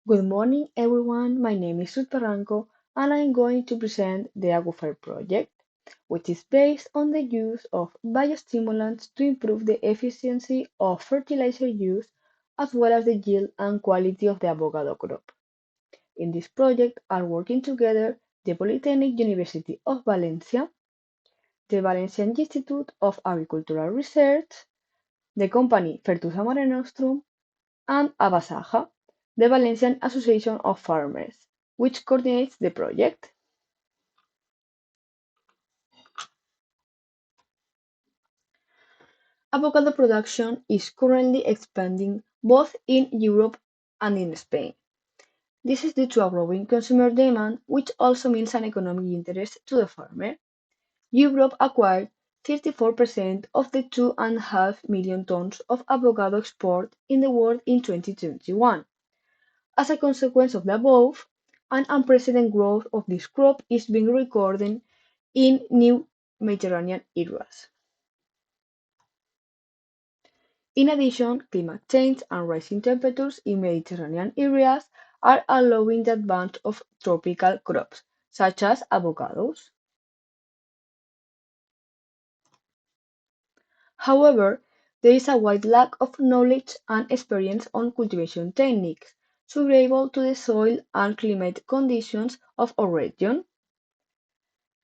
Good morning, everyone. My name is Ruth Barranco, and I'm going to present the Agare project, which is based on the use of biostimulants to improve the efficiency of fertilizer use as well as the yield and quality of the avocado crop. In this project are working together the Polytechnic University of Valencia, the Valencian Institute of Agricultural Research, the company Fertusa Marenostrum, and Avocado, the Valencian Association of Farmers, which coordinates the project. Avocado production is currently expanding both in Europe and in Spain. This is due to a growing consumer demand, which also means an economic interest to the farmer. Europe acquired 34% of the 2.5 million tons of avocado export in the world in 2021. As a consequence of the above, an unprecedented growth of this crop is being recorded in new Mediterranean areas. In addition, climate change and rising temperatures in Mediterranean areas are allowing the advance of tropical crops, such as avocados. However, there is a wide lack of knowledge and experience on cultivation techniques suitable to the soil and climate conditions of our region.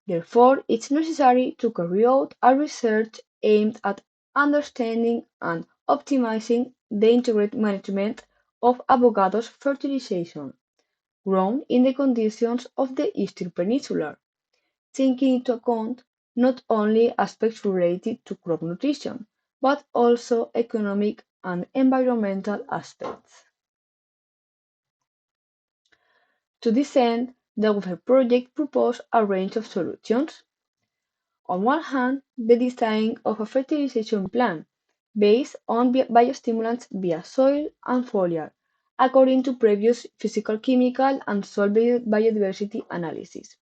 Therefore, it's necessary to carry out a research aimed at understanding and optimizing the integrated management of avocados fertilization, grown in the conditions of the Eastern Peninsula, taking into account not only aspects related to crop nutrition, but also economic and environmental aspects. To this end, the Agare project proposed a range of solutions. On one hand, the design of a fertilization plan based on biostimulants via soil and foliar, according to previous physical, chemical, and soil biodiversity analysis.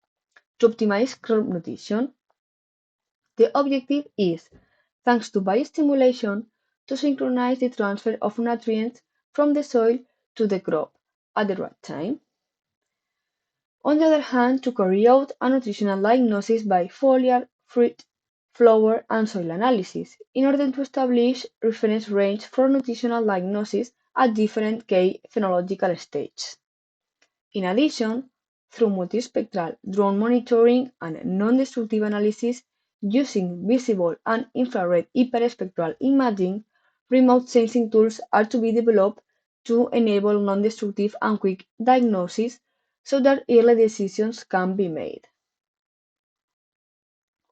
To optimize crop nutrition, the objective is, thanks to biostimulation, to synchronize the transfer of nutrients from the soil to the crop at the right time. On the other hand, to carry out a nutritional diagnosis by foliar, fruit, flower, and soil analysis, in order to establish reference range for nutritional diagnosis at different key phenological stages. In addition, through multispectral drone monitoring and non-destructive analysis using visible and infrared hyperspectral imaging, remote sensing tools are to be developed to enable non-destructive and quick diagnosis so that early decisions can be made.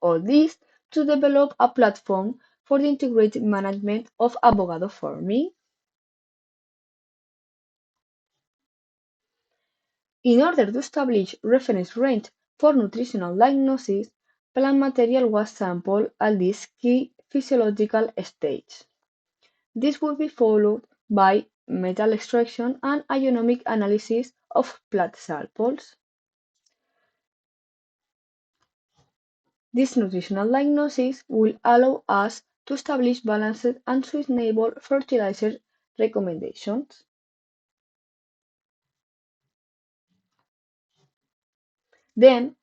All this to develop a platform for the integrated management of avocado farming. In order to establish reference range for nutritional diagnosis, plant material was sampled at this key physiological stage. This would be followed by metal extraction and ionomic analysis of plant samples. This nutritional diagnosis will allow us to establish balanced and sustainable fertilizer recommendations. Then,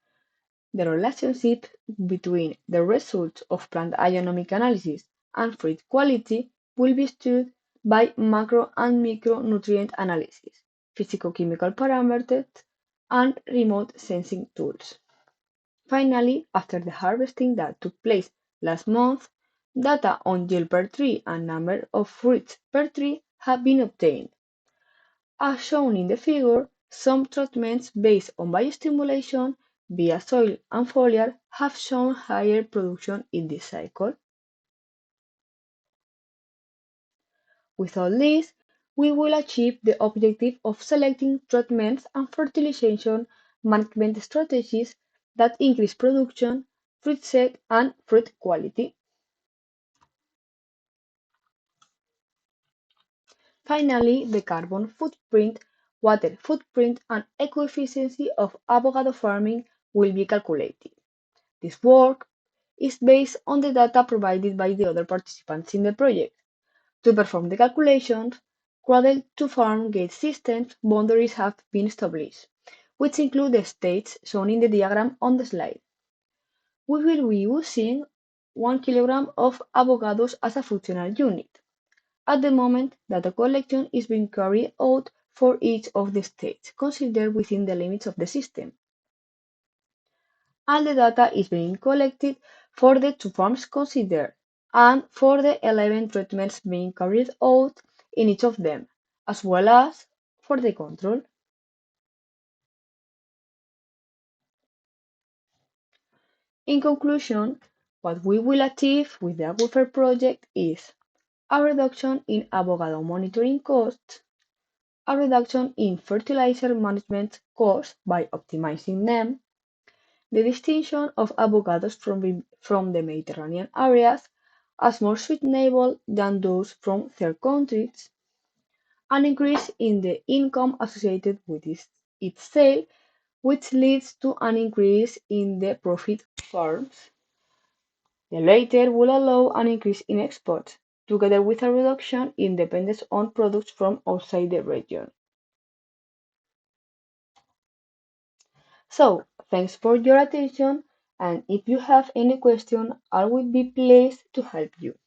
the relationship between the results of plant ionomic analysis and fruit quality will be studied by macro and micronutrient analysis, physicochemical parameters, and remote sensing tools. Finally, after the harvesting that took place last month, data on yield per tree and number of fruits per tree have been obtained. As shown in the figure, some treatments based on biostimulation via soil and foliar have shown higher production in this cycle. With all this, we will achieve the objective of selecting treatments and fertilization management strategies that increase production, fruit set, and fruit quality. Finally, the carbon footprint, water footprint, and eco-efficiency of avocado farming will be calculated. This work is based on the data provided by the other participants in the project. To perform the calculations, cradle-to-farm gate systems boundaries have been established, which include the states shown in the diagram on the slide. We will be using 1 kilogram of avocados as a functional unit. At the moment, data collection is being carried out for each of the states considered within the limits of the system. All the data is being collected for the two farms considered and for the 11 treatments being carried out in each of them, as well as for the control. In conclusion, what we will achieve with the Aquifer project is a reduction in avocado monitoring costs, a reduction in fertilizer management costs by optimizing them, the distinction of avocados from the Mediterranean areas as more sustainable than those from third countries, an increase in the income associated with its sale, which leads to an increase in the profit of farms. The latter will allow an increase in exports, together with a reduction in dependence on products from outside the region. So, thanks for your attention, and if you have any question, I will be pleased to help you.